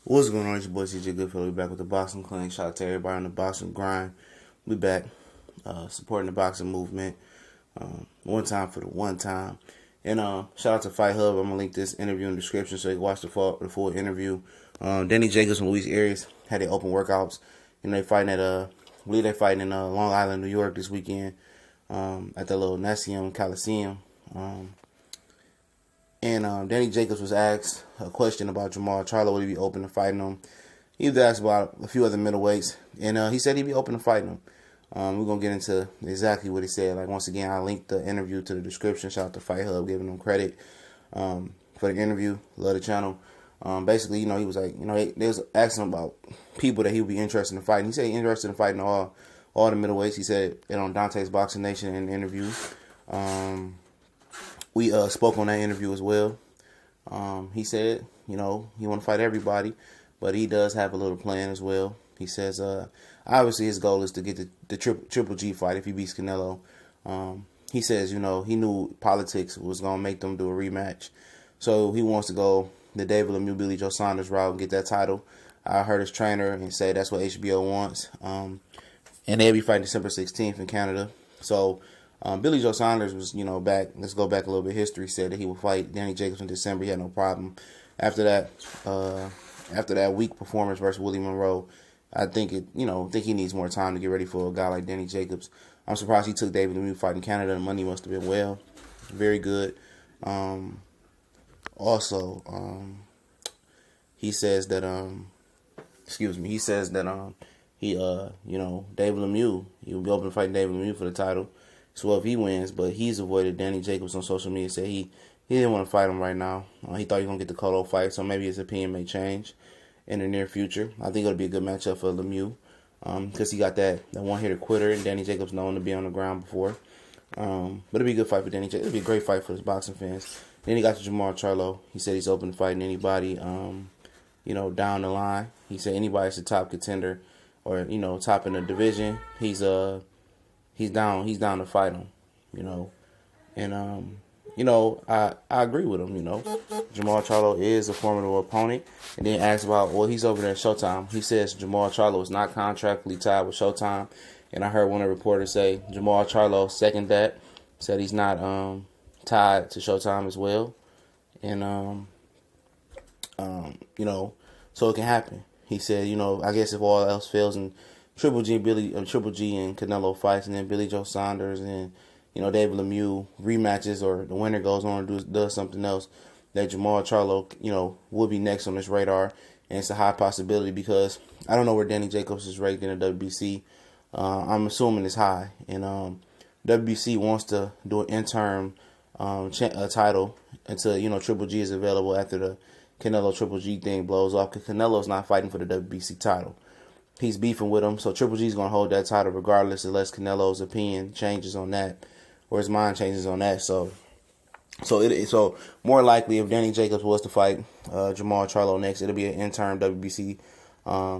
What's going on? It's your boy CJ Goodfellow. We back with the boxing clan. Shout out to everybody on the boxing grind. We back supporting the boxing movement. One time for the one time. And shout out to Fight Hub. I'm gonna link this interview in the description so you can watch the full interview. Danny Jacobs and Luis Arias had their open workouts. And they fighting at I believe they fighting in Long Island, New York this weekend at the little Nasium Coliseum. And Danny Jacobs was asked a question about Jermall Charlo. Would he be open to fighting him? He was asked about a few other middleweights, and he said he'd be open to fighting him. We're going to get into exactly what he said. Like, once again, I linked the interview to the description. Shout out to Fight Hub, giving them credit for the interview. Love the channel. Basically, he was like, they was asking him about people that he would be interested in fighting. He said he's interested in fighting all the middleweights. He said it on Dante's Boxing Nation in the interview. We spoke on that interview as well. He said, he want to fight everybody, but he does have a little plan as well. He says, obviously his goal is to get the Triple G fight if he beats Canelo. He says, he knew politics was going to make them do a rematch. So he wants to go the David Lemieux, Billy Joe Saunders route and get that title. I heard his trainer and say that's what HBO wants. And they'll be fighting December 16th in Canada. So Billy Joe Saunders was, back. Let's go back a little bit. History said that he would fight Danny Jacobs in December. He had no problem. After that weak performance versus Willie Monroe, I think he needs more time to get ready for a guy like Danny Jacobs. I'm surprised he took David Lemieux fight in Canada. The money must have been very good. Also, he says that David Lemieux, he will be open to fighting David Lemieux for the title. So if he wins, but he's avoided Danny Jacobs on social media. Said he didn't want to fight him right now. He thought he was going to get the Cotto fight, so maybe his opinion may change in the near future. I think it'll be a good matchup for Lemieux because he got that one-hitter quitter, and Danny Jacobs known to be on the ground before. But it'll be a good fight for Danny Jacobs. It'll be a great fight for his boxing fans. Then he got to Jermall Charlo. He said he's open to fighting anybody, down the line. He said anybody's a top contender or, top in the division. He's down to fight him, and I agree with him. Jermall Charlo is a formidable opponent. And then asked about, he's over there at Showtime. He says Jermall Charlo is not contractually tied with Showtime, and I heard one of the reporters say Jermall Charlo second that, said he's not tied to Showtime as well, and so it can happen. He said, I guess if all else fails and Triple G and Canelo fights, and then Billy Joe Saunders and David Lemieux rematches, or the winner goes on and does something else, that Jermall Charlo will be next on this radar, and it's a high possibility because I don't know where Danny Jacobs is ranked in the WBC. I'm assuming it's high, and WBC wants to do an interim title until Triple G is available after the Canelo Triple G thing blows off, because Canelo's not fighting for the WBC title. He's beefing with him, so Triple G's going to hold that title regardless, unless Canelo's opinion changes on that, or his mind changes on that. So more likely, if Danny Jacobs was to fight Jermall Charlo next, it'll be an interim WBC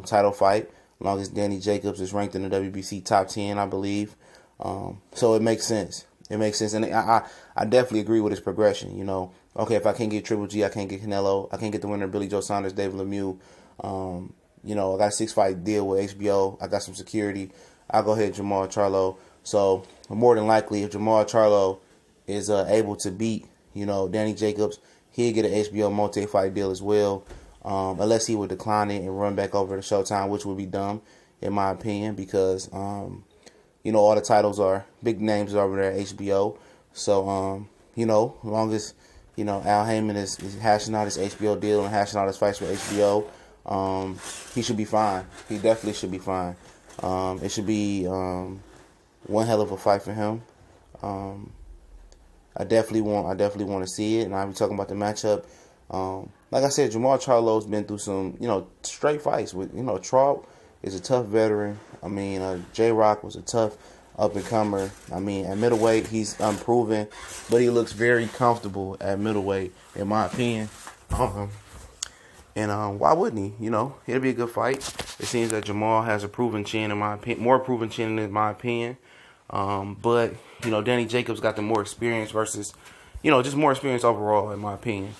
title fight, as long as Danny Jacobs is ranked in the WBC top 10, I believe. So it makes sense. And I definitely agree with his progression. Okay, if I can't get Triple G, I can't get Canelo, I can't get the winner Billy Joe Saunders, David Lemieux. I got a 6-fight deal with HBO. I got some security. I'll go ahead and Jermall Charlo. So more than likely, if Jermall Charlo is able to beat, Danny Jacobs, he'll get an HBO multi-fight deal as well, unless he would decline it and run back over to Showtime, which would be dumb, in my opinion, because, all the titles are big names over there at HBO. So, as long as, Al Heyman is hashing out his HBO deal and hashing out his fights with HBO, he should be fine. He definitely should be fine. It should be one hell of a fight for him. I definitely want to see it, and I'll be talking about the matchup. Like I said, Jermall Charlo's been through some, straight fights with, Trout is a tough veteran. J-Rock was a tough up-and-comer. At middleweight, he's unproven, but he looks very comfortable at middleweight, in my opinion. And why wouldn't he? It'll be a good fight. It seems that Jermall has a proven chin, in my opinion, more proven chin in my opinion. But Danny Jacobs got the more experience versus, just more experience overall, in my opinion.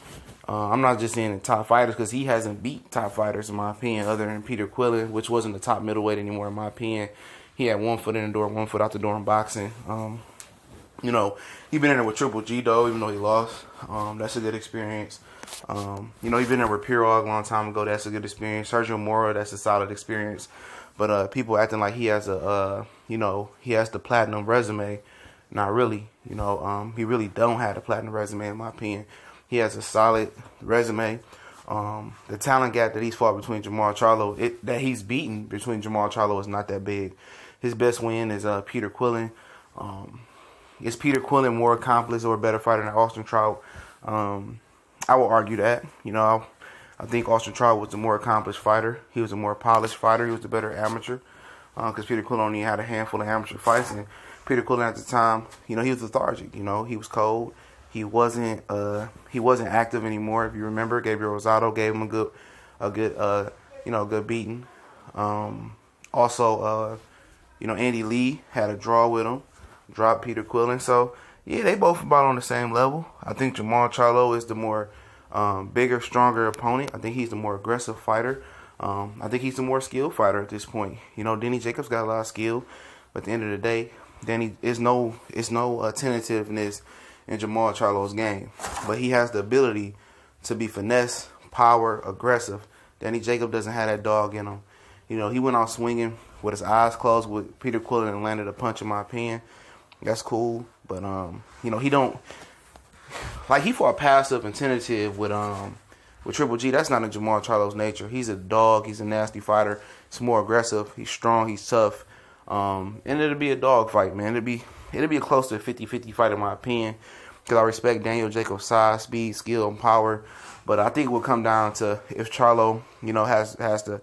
I'm not just saying the top fighters because he hasn't beat top fighters in my opinion, other than Peter Quillin, which wasn't the top middleweight anymore in my opinion. He had 1 foot in the door, 1 foot out the door in boxing. You know, he been in there with Triple G though, even though he lost. That's a good experience. You know, he been in there with Pirog a long time ago. That's a good experience. Sergio Mora, that's a solid experience. But people acting like he has a, you know, he has the platinum resume. Not really. You know, he really don't have the platinum resume in my opinion. He has a solid resume. The talent gap that he's fought between Jermall Charlo, that he's beaten between Jermall Charlo is not that big. His best win is Peter Quillin. Is Peter Quillin more accomplished or a better fighter than Austin Trout? I will argue that. You know, I think Austin Trout was the more accomplished fighter. He was a more polished fighter. He was the better amateur. Because Peter Quillin only had a handful of amateur fights. And Peter Quillin at the time, you know, he was lethargic. You know, he was cold. He wasn't active anymore. If you remember, Gabriel Rosado gave him a good beating. Also, you know, Andy Lee had a draw with him, dropped Peter Quillin. So yeah, they both about on the same level. I think Jermall Charlo is the more bigger, stronger opponent. I think he's the more aggressive fighter. I think he's the more skilled fighter at this point. You know, Danny Jacobs got a lot of skill, but at the end of the day, Danny it's no tentativeness in Jermall Charlo's game, but he has the ability to be finesse, power, aggressive. Danny Jacobs doesn't have that dog in him. You know, he went out swinging with his eyes closed with Peter Quillin and landed a punch, in my opinion. That's cool, but you know, he don't like, he fought passive and tentative with Triple G. That's not in Jermall Charlo's nature. He's a dog. He's a nasty fighter. He's more aggressive. He's strong. He's tough. And it'll be a dog fight, man. It'll be a close to 50-50 fight in my opinion, because I respect Daniel Jacobs' size, speed, skill, and power. But I think it will come down to if Charlo, you know, has the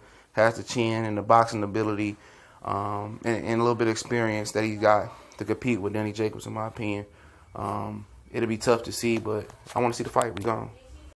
chin and the boxing ability, and a little bit of experience that he's got to compete with Danny Jacobs, in my opinion. It'll be tough to see, but I want to see the fight. We gone.